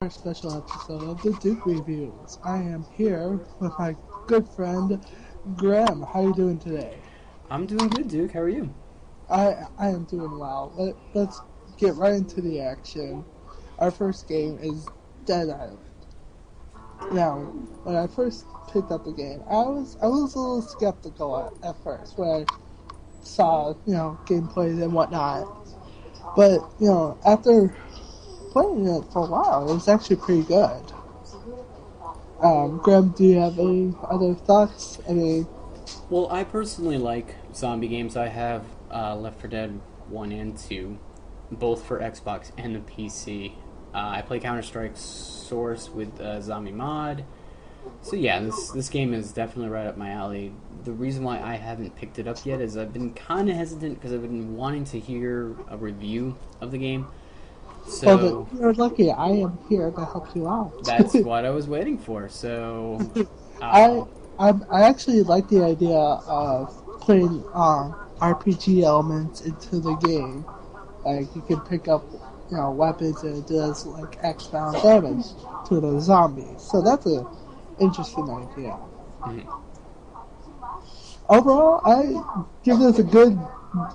Our special episode of the Duke Reviews. I am here with my good friend Graham. How are you doing today? I'm doing good, Duke. How are you? I am doing well. Let's get right into the action. Our first game is Dead Island. Now, when I first picked up the game, I was a little skeptical at first when I saw gameplay and whatnot. But after playing it for a while, it was actually pretty good. Graham, do you have any other thoughts? Well, I personally like zombie games. I have Left 4 Dead 1 and 2, both for Xbox and the PC. I play Counter Strike Source with Zombie Mod. So yeah, this game is definitely right up my alley. The reason why I haven't picked it up yet is I've been kind of hesitant because I've been wanting to hear a review of the game. Well, So you're lucky. I am here to help you out. that's what I was waiting for. So I, uh, I actually like the idea of putting RPG elements into the game. Like you can pick up, weapons and it does like X amount of damage to the zombies. So that's a interesting idea. mhm. Overall, I give this a good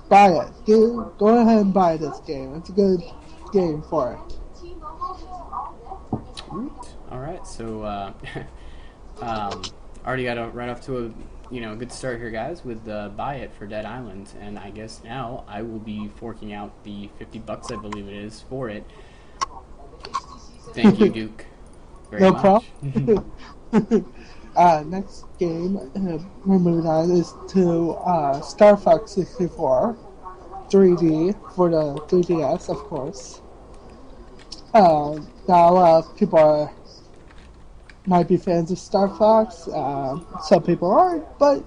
buy it. Go ahead and buy this game. It's a good game for it. All right, so um, already got right off to a good start here, guys, with buy it for Dead Island, and I guess now I will be forking out the $50, I believe it is, for it. Thank you, Duke, very No much. problem. Next game we're moving on is to Star Fox 64 3D for the 3DS, of course. Now a lot of people might be fans of Star Fox. Some people aren't, but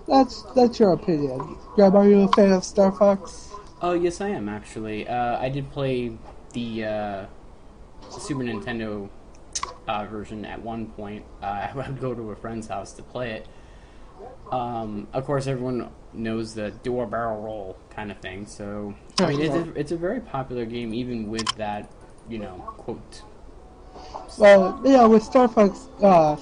that's your opinion. Grab, are you a fan of Star Fox? Oh, yes, I am actually. I did play the Super Nintendo version at one point. I would go to a friend's house to play it. Of course, everyone knows the do a barrel roll kind of thing. So, I mean, it's a very popular game, even with that, quote. Well, with Star Fox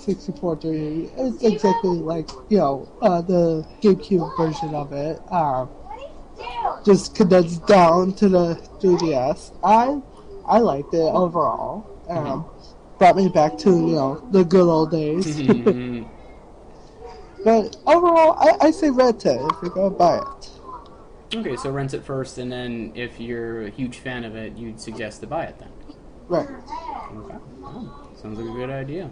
64 3, it's exactly like, the GameCube version of it. Just condensed down to the 3DS. I liked it overall. Brought me back to, the good old days. But overall, I say rent it if you're going to buy it. Okay, so rent it first, and then if you're a huge fan of it, you'd suggest to buy it then. Right. Okay. Oh, sounds like a good idea.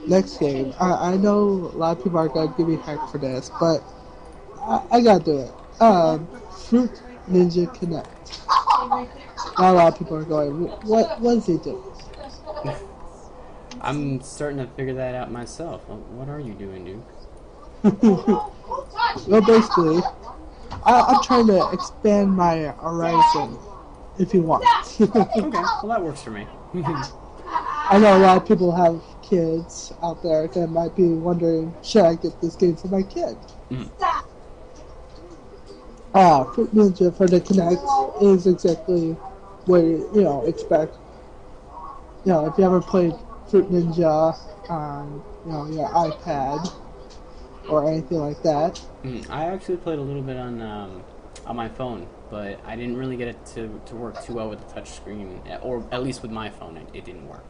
Next game. I know a lot of people are going to give me heck for this, but I got to do it. Fruit Ninja Connect. Not a lot of people are going, what is he doing? I'm starting to figure that out myself. What are you doing, Well, basically, I'm trying to expand my horizon, if you want. Duke? Okay, well that works for me. I know a lot of people have kids out there that might be wondering, should I get this game for my kid? Mm. Fruit Ninja for the Kinect is exactly what you expect. If you ever played Fruit Ninja on your iPad or anything like that. I actually played a little bit on my phone, but I didn't really get it to work too well with the touch screen, or at least with my phone, it didn't work.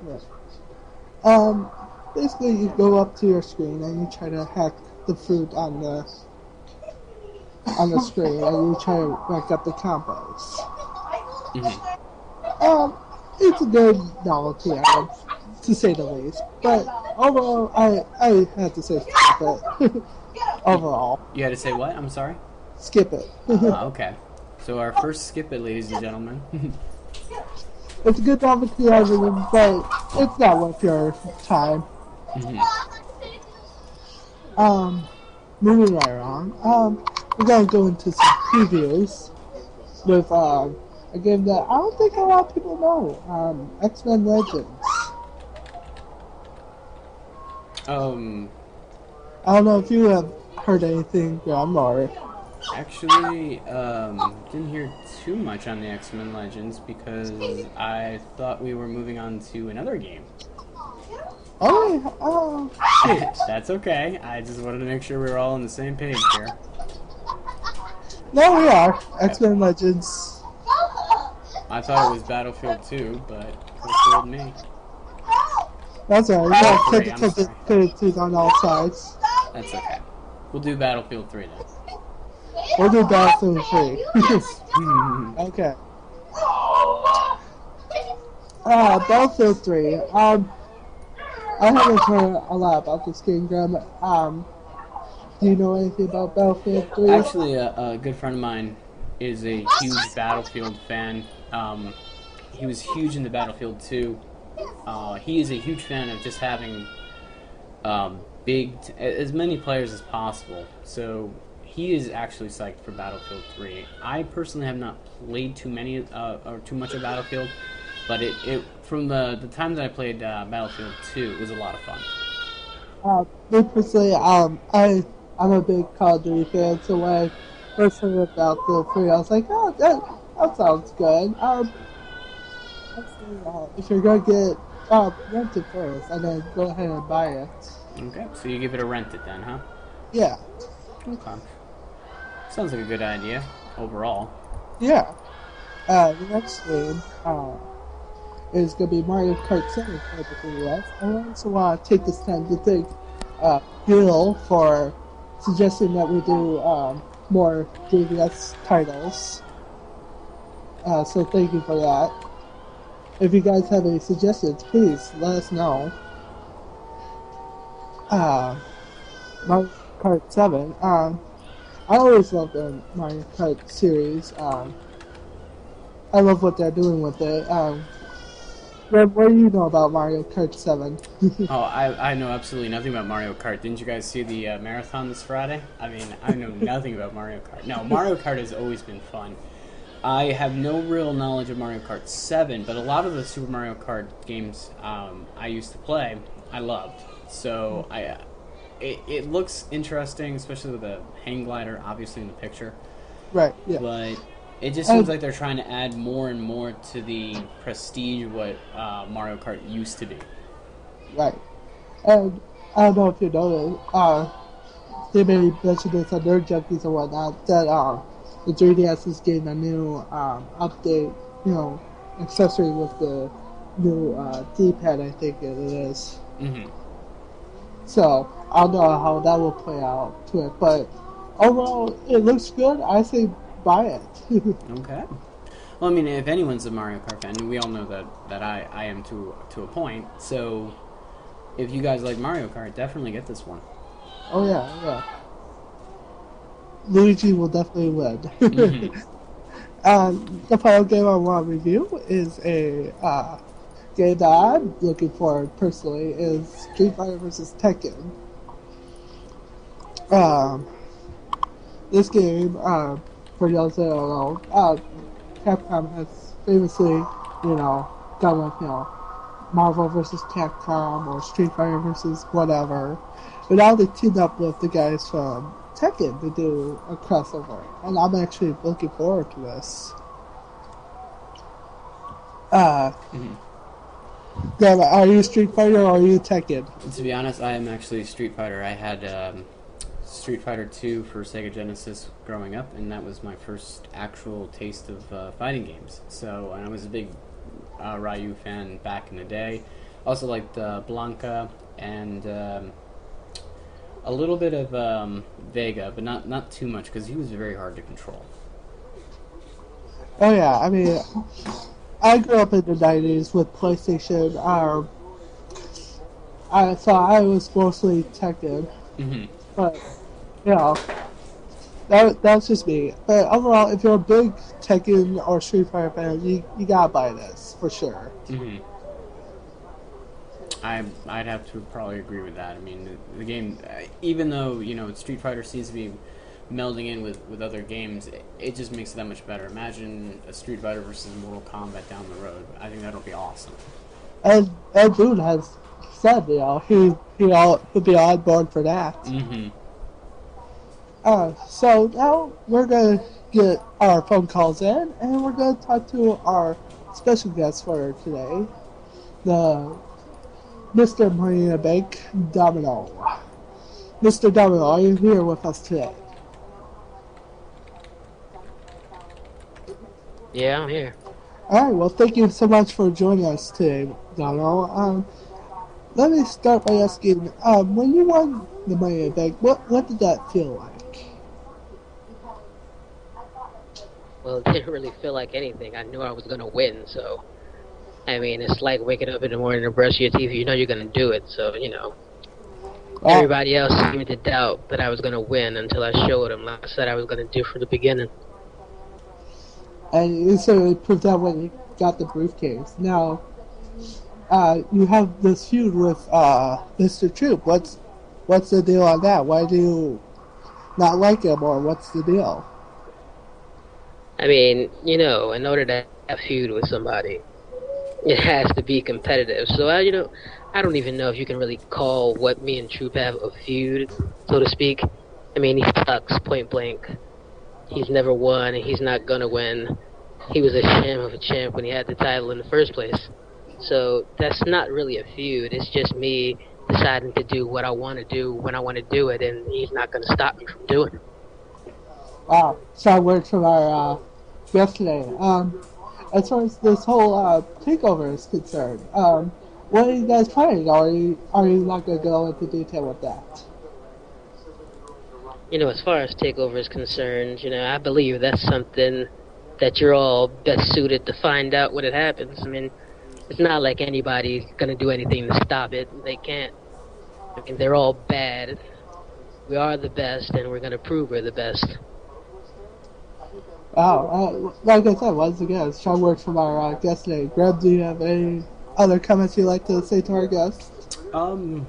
Right. Basically, you go up to your screen and you try to hack the fruit on the screen, and you try to rack up the combos. It's a good novelty item, to say the least. But overall, I have to say skip it. Overall, You had to say what? I'm sorry. skip it. Okay. So our first skip it, ladies and gentlemen. It's a good novelty item, but it's not worth your time. Moving right along. We're gonna go into some previews with a game that I don't think a lot of people know. X-Men Legends. um, I don't know if you have heard anything, Graham, or Actually, didn't hear too much on the X-Men Legends because I thought we were moving on to another game. Oh, shoot. That's okay. I just wanted to make sure we were all on the same page here. No, we are. Yep. X-Men Legends. I thought it was Battlefield 2, but it fooled me. That's all right. We have Three, I'm technical sorry. difficulties on all sides. That's okay. We'll do Battlefield 3 then. We'll do Battlefield 3. Okay. Battlefield 3. I haven't heard a lot about this game, Graham. Do you know anything about Battlefield 3? Actually, a good friend of mine is a huge Battlefield fan. He was huge into Battlefield 2. He is a huge fan of just having as many players as possible. So he is actually psyched for Battlefield 3. I personally have not played too much of Battlefield, but it from the time that I played Battlefield 2, it was a lot of fun. Me personally, I'm a big Call of Duty fan, so when I first heard about Battlefield 3, I was like, oh, that sounds good. If you're gonna get rent it first, and then go ahead and buy it. Okay, so you give it a rented then, huh? Yeah, Okay. Sounds like a good idea overall. yeah. The next game is gonna be Mario Kart 7 for the 3DS. I also want to take this time to thank Gil for suggesting that we do more 3DS titles. So thank you for that. If you guys have any suggestions, please let us know. Mario Kart 7. I always love the Mario Kart series. I love what they're doing with it. What do you know about Mario Kart 7? Oh, I know absolutely nothing about Mario Kart. Didn't you guys see the marathon this Friday? I mean, I know nothing about Mario Kart. No, Mario Kart has always been fun. I have no real knowledge of Mario Kart 7, but a lot of the Super Mario Kart games I used to play, I loved. So it looks interesting, especially with the hang glider, obviously in the picture. Right, yeah. But it just seems like they're trying to add more and more to the prestige of what Mario Kart used to be. Right. And I don't know if you know, they may mention this on Nerd Junkies and whatnot, that the 3DS is getting a new update, accessory with the new D-pad, I think it is. Mm-hmm. So, I don't know how that will play out to it, but overall, it looks good. I say buy it. Okay. Well, I mean, if anyone's a Mario Kart fan, and we all know that I am to a point, so if you guys like Mario Kart, definitely get this one. Oh, yeah. Luigi will definitely win. Mm-hmm. The final game I want to review is a game that I'm looking for personally is Street Fighter vs. Tekken. This game, for those that don't know, Capcom has famously, done with, Marvel vs. Capcom or Street Fighter vs. whatever. But now they teamed up with the guys from Tekken to do a crossover, and I'm actually looking forward to this. Mm-hmm. Then, are you Street Fighter or are you Tekken? To be honest, I am actually Street Fighter. I had Street Fighter 2 for Sega Genesis growing up, and that was my first actual taste of fighting games. So, and I was a big Ryu fan back in the day. Also liked Blanca and a little bit of Vega, but not too much because he was very hard to control. Oh yeah, I mean, I grew up in the 90s with PlayStation. So I was mostly Tekken, Mm-hmm. but that's just me. But overall, if you're a big Tekken or Street Fighter fan, you gotta buy this for sure. Mm-hmm. I'd have to probably agree with that. I mean, the game, even though Street Fighter seems to be melding in with other games, it just makes it that much better. Imagine a Street Fighter versus Mortal Kombat down the road. I think that'll be awesome. And Ed Boon has said, he'll be on board for that. Mm-hmm. So now we're gonna get our phone calls in, and we're gonna talk to our special guest for today, the Mr. Money in the Bank, Domino. Mr. Domino, are you here with us today? Yeah, I'm here. All right. Well, thank you so much for joining us today, Domino. Let me start by asking, when you won the Money in the Bank, what did that feel like? Well, it didn't really feel like anything. I knew I was gonna win, so I mean, it's like waking up in the morning to brush your teeth. You know you're gonna do it, so Wow. everybody else seemed to doubt that I was gonna win until I showed them, like I said I was gonna do from the beginning. And you certainly proved that when you got the briefcase. Now, you have this feud with Mr. Troop. What's the deal on that? Why do you not like him, or what's the deal? I mean, in order to have a feud with somebody, it has to be competitive. So I don't even know if you can really call what me and Troop have a feud, so to speak. I mean, he sucks, point blank. He's never won, and he's not gonna win. He was a sham of a champ when he had the title in the first place. So that's not really a feud. It's just me deciding to do what I want to do when I want to do it, and he's not gonna stop me from doing it. Wow, strong words from our guest today. As far as this whole takeover is concerned, what are you guys planning? Are you not going to go into detail with that? As far as takeover is concerned, I believe that's something that you're all best suited to find out when it happens. I mean, it's not like anybody's gonna do anything to stop it. They can't. I mean, they're all bad. We are the best, and we're gonna prove we're the best. Wow, like I said, once again, strong words from our guest today. Greg, do you have any other comments you'd like to say to our guests? Um,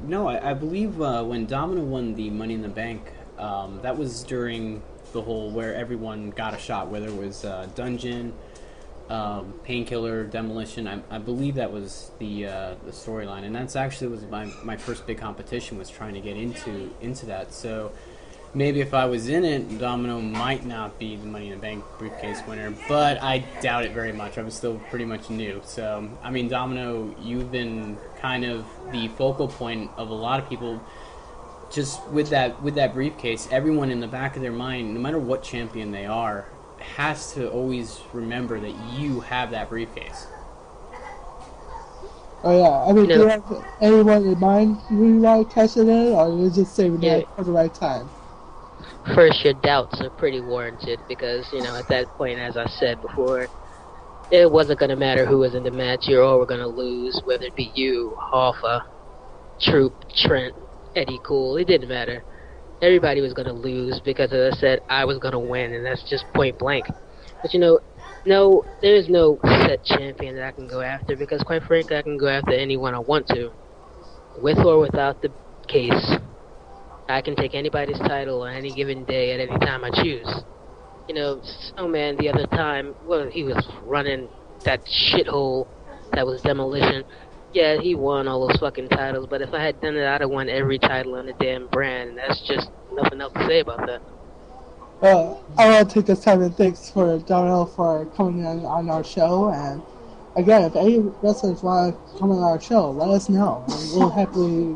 no, I believe when Domino won the Money in the Bank, that was during the whole where everyone got a shot, whether it was Dungeon, Painkiller, Demolition. I believe that was the storyline, and that's actually was my first big competition was trying to get into that. So maybe if I was in it, Domino might not be the Money in the Bank briefcase winner, but I doubt it very much. I was still pretty much new. So, I mean, Domino, you've been kind of the focal point of a lot of people. Just with that briefcase, everyone in the back of their mind, no matter what champion they are, has to always remember that you have that briefcase. Oh yeah, I mean, You do you know, have anyone in mind you want to cash it in, or are you just saving yeah, that for the right time? first your doubts are pretty warranted because at that point, as I said before, it wasn't gonna matter who was in the match. You're all were gonna lose, whether it be you, Hoffa, Troop, Trent, Eddie Cool. It didn't matter. Everybody was gonna lose because, as I said, I was gonna win, and that's just point blank. But no, there's no set champion that I can go after because, quite frankly, I can go after anyone I want to, with or without the case. I can take anybody's title on any given day at any time I choose. Snowman the other time, well, he was running that shithole that was Demolition. Yeah, he won all those fucking titles, but if I had done it, I'd have won every title on the damn brand, and that's just nothing else to say about that. I want to take this time and thanks for Darnell for coming in on our show. And again, if any wrestlers want to come on our show, let us know. We'll happily,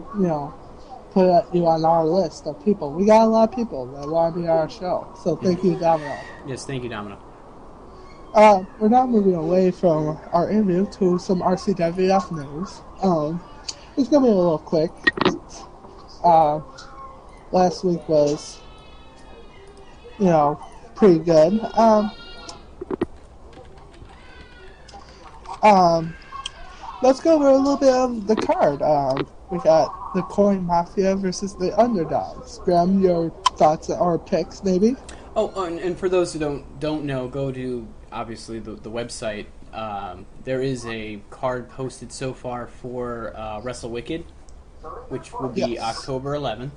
put you on our list of people. We got a lot of people that want to be on our show. So thank you, Domino. Yes, thank you, Domino. We're now moving away from our interview to some RCWF news. It's going to be a little quick. Uh, Last week was, pretty good. Um, let's go over a little bit of the card. We got the Coin Mafia versus the Underdogs. Graham, your thoughts or picks, maybe? Oh, and for those who don't know, go to obviously the website. There is a card posted so far for Wrestle Wicked, which will be Yes. October 11th.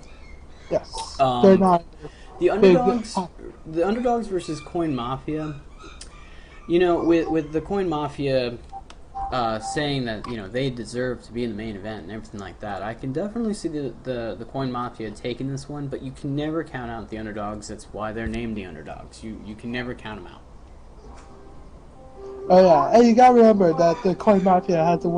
Yes. They're not The big. underdogs versus Coin Mafia. With the Coin Mafia, saying that they deserve to be in the main event and everything like that. I can definitely see the Coin Mafia taking this one, but you can never count out the underdogs. That's why they're named the underdogs. You can never count them out. Oh yeah, and you gotta remember that the Coin Mafia has to win